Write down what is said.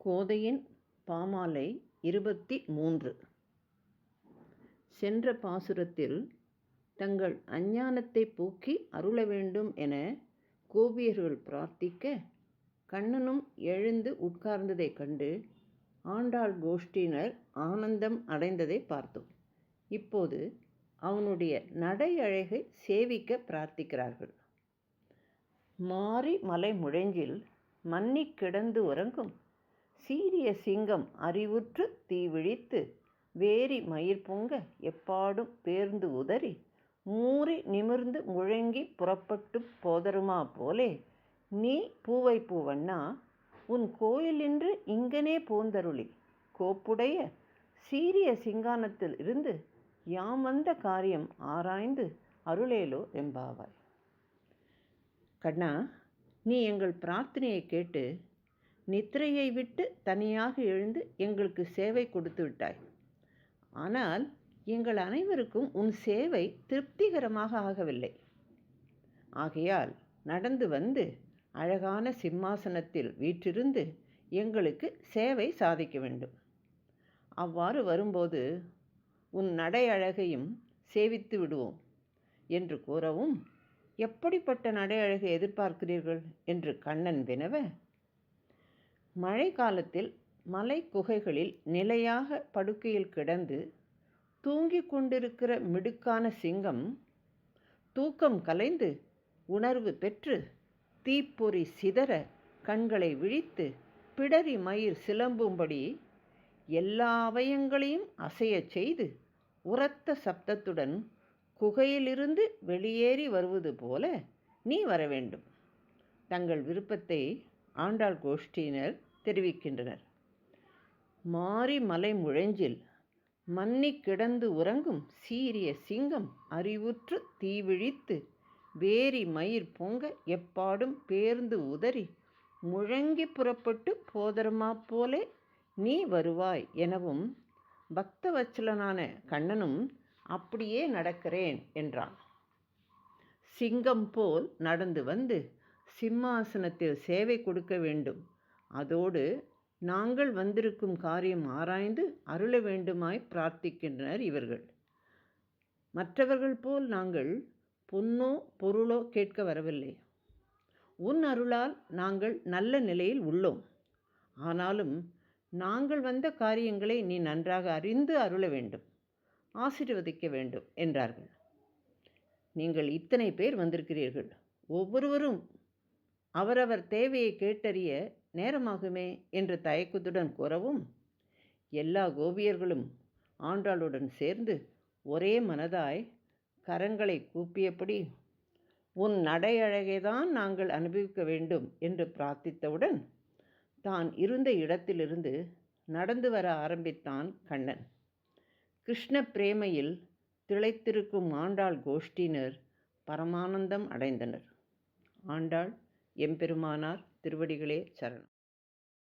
கோதையின் பாமாலை 23. சென்ற பாசுரத்தில் தங்கள் அஞ்ஞானத்தைப் போக்கி அருள வேண்டும் என கோபியர்கள் பிரார்த்திக்க, கண்ணனும் எழுந்து உட்கார்ந்ததைக் கண்டு ஆண்டாள் கோஷ்டியினர் ஆனந்தம் அடைந்ததை பார்த்தோம். இப்போது அவனுடைய நடை அழகை சேவிக்க பிரார்த்திக்கிறார்கள். மாரி மலை முழஞ்சில் மன்னிக் கிடந்து உறங்கும் சீரிய சிங்கம் அறிவுற்று தீவிழித்து வேரி மயிர் பொங்க எப்பாடும் பேர்ந்து உதறி மூறி நிமிர்ந்து முழங்கி புறப்பட்டு போதருமா போலே நீ பூவை பூவண்ணா உன் கோயிலின்று இங்கனே போந்தருளி கோப்புடைய சீரிய சிங்கானத்தில் இருந்து யாம் வந்த காரியம் ஆராய்ந்து அருளேலோ எம்பாவாய். கண்ணா, நீ எங்கள் பிரார்த்தனையை கேட்டு நித்திரையை விட்டு தனியாக எழுந்து எங்களுக்கு சேவை கொடுத்து விட்டாய். ஆனால் எங்கள் அனைவருக்கும் உன் சேவை திருப்திகரமாக ஆகவில்லை. ஆகையால் நடந்து வந்து அழகான சிம்மாசனத்தில் வீற்றிருந்து எங்களுக்கு சேவை சாதிக்க வேண்டும். அவ்வாறு வரும்போது உன் நடை அழகையும் சேவித்து விடுவோம் என்று கூறவும், எப்படிப்பட்ட நடை அழகை எதிர்பார்க்கிறீர்கள் என்று கண்ணன் வினவ, மழை காலத்தில் மலை குகைகளில் நிலையாக படுக்கையில் கிடந்து தூங்கிக் கொண்டிருக்கிற மிடுக்கான சிங்கம் தூக்கம் கலைந்து உணர்வு பெற்று தீப்பொறி சிதற கண்களை விழித்து பிடரி மயிர் சிலம்பும்படி எல்லா அவயங்களையும் அசையச் செய்து உரத்த சப்தத்துடன் குகையிலிருந்து வெளியேறி வருவது போல நீ வர வேண்டும். தங்கள் விருப்பத்தை ஆண்டாள் கோஷ்டியினர் தெரிவிக்கின்றனர். மாரி மலை முழஞ்சில் மன்னிக் கிடந்து உறங்கும் சீரிய சிங்கம் அறிவுற்று தீவிழித்து வேரி மயிர் பொங்க எப்பாடும் பேர்ந்து உதறி முழங்கி புறப்பட்டு போதருமா போலே நீ வருவாய் எனவும் பக்தவத்சலனான கண்ணனும் அப்படியே நடக்கிறேன் என்றான். சிங்கம் போல் நடந்து வந்து சிம்மாசனத்தில் சேவை கொடுக்க வேண்டும். அதோடு நாங்கள் வந்திருக்கும் காரியம் ஆராய்ந்து அருள வேண்டுமாய் பிரார்த்திக்கின்றனர் இவர்கள். மற்றவர்கள் போல் நாங்கள் பொன்னோ பொருளோ கேட்க வரவில்லை. உன் அருளால் நாங்கள் நல்ல நிலையில் உள்ளோம். ஆனாலும் நாங்கள் வந்த காரியங்களை நீ நன்றாக அறிந்து அருள வேண்டும், ஆசீர்வதிக்க வேண்டும் என்றார்கள். நீங்கள் இத்தனை பேர் வந்திருக்கிறீர்கள். ஒவ்வொருவரும் அவரவர் தேவையை கேட்டறிய நேரமாகுமே என்று தயக்கத்துடன் கூறவும், எல்லா கோபியர்களும் ஆண்டாளுடன் சேர்ந்து ஒரே மனதாய் கரங்களை கூப்பியபடி உன் நடை அழகைதான் நாங்கள் அனுபவிக்க வேண்டும் என்று பிரார்த்தித்தவுடன் தான் இருந்த இடத்திலிருந்து நடந்து வர ஆரம்பித்தான் கண்ணன். கிருஷ்ண பிரேமையில் திளைத்திருக்கும் ஆண்டாள் கோஷ்டியினர் பரமானந்தம் அடைந்தனர். ஆண்டாள் எம்பெருமானார் திருவடிகளே சரணம்.